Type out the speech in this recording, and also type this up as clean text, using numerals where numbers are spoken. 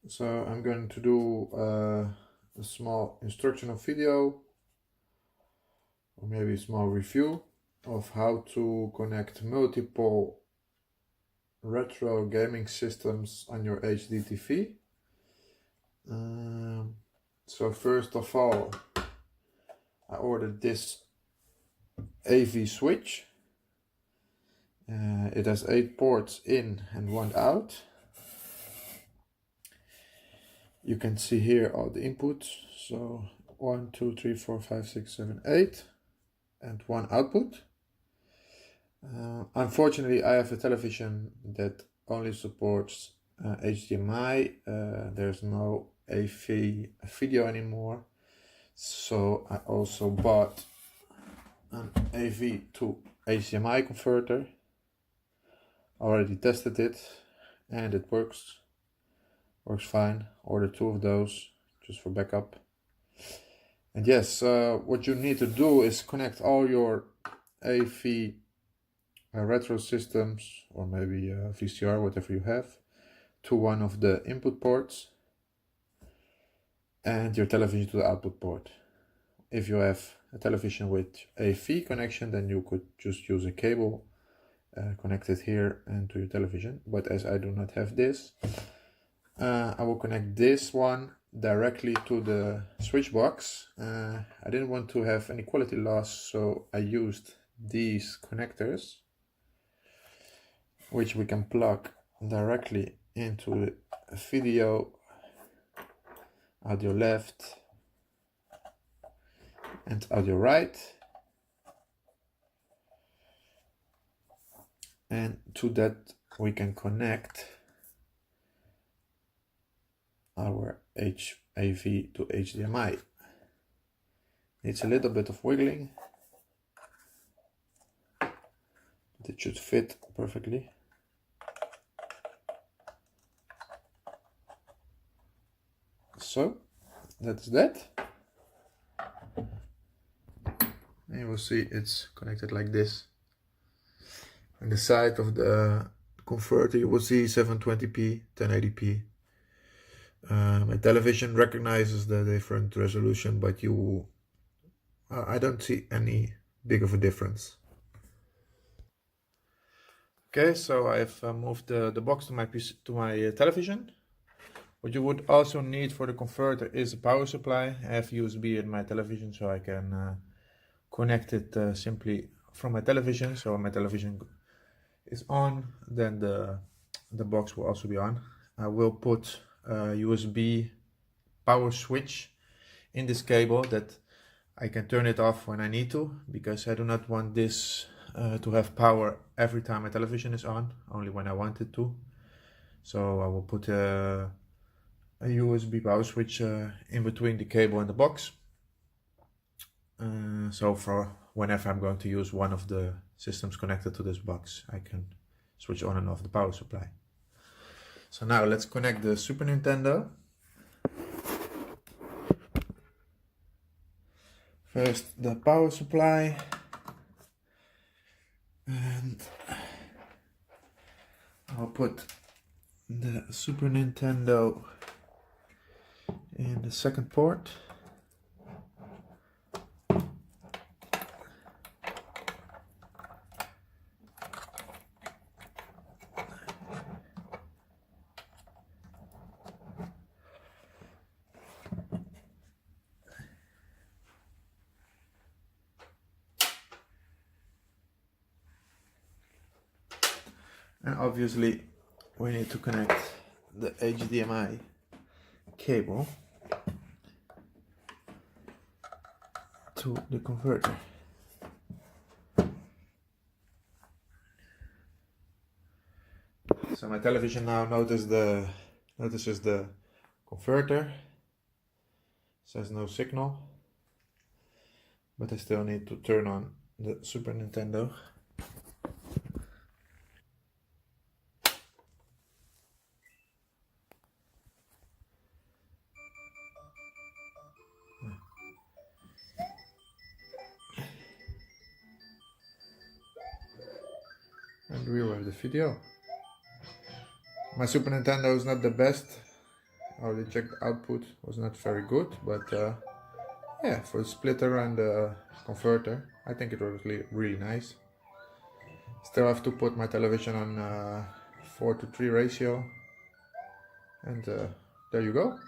So I'm going to do a small instructional video, or maybe a small review of how to connect multiple retro gaming systems on your HD TV. So first of all, I ordered this AV switch. It has 8 ports in and 1 out. You can see here all the inputs. So 1, 2, 3, 4, 5, 6, 7, 8, and 1 output. Unfortunately, I have a television that only supports HDMI. There's no AV video anymore. So I also bought an AV to HDMI converter. Already tested it and it works fine. Ordered 2 of those just for backup. And yes, what you need to do is connect all your AV retro systems, or maybe VCR, whatever you have, to one of the input ports and your television to the output port. If you have a television with AV connection, then you could just use a cable connected here and to your television. But as I do not have this, I will connect this one directly to the switchbox. I didn't want to have any quality loss, so I used these connectors, which we can plug directly into the video audio left and audio right. And to that we can connect our AV to HDMI. It's a little bit of wiggling, but it should fit perfectly. So that's that. And you will see it's connected like this. On the side of the converter you will see 720p, 1080p. My television recognizes the different resolution, but I don't see any big of a difference. Okay, so I've moved the box to my television. What you would also need for the converter is a power supply. I have USB in my television, so I can connect it simply from my television. So when my television is on, then the box will also be on. I will put a USB power switch in this cable that I can turn it off when I need to, because I do not want this to have power every time my television is on, only when I want it to. So I will put a USB power switch in between the cable and the box. So for whenever I'm going to use one of the systems connected to this box, I can switch on and off the power supply. So now let's connect the Super Nintendo. First the power supply, and I'll put the Super Nintendo in the second port. And obviously we need to connect the HDMI cable to the converter. So my television now notices the converter. It says no signal, but I still need to turn on the Super Nintendo. And we will have the video. My Super Nintendo is not the best. how they checked the output was not very good, but yeah, for the splitter and the converter, I think it was really nice. Still have to put my television on 4:3 ratio, and there you go.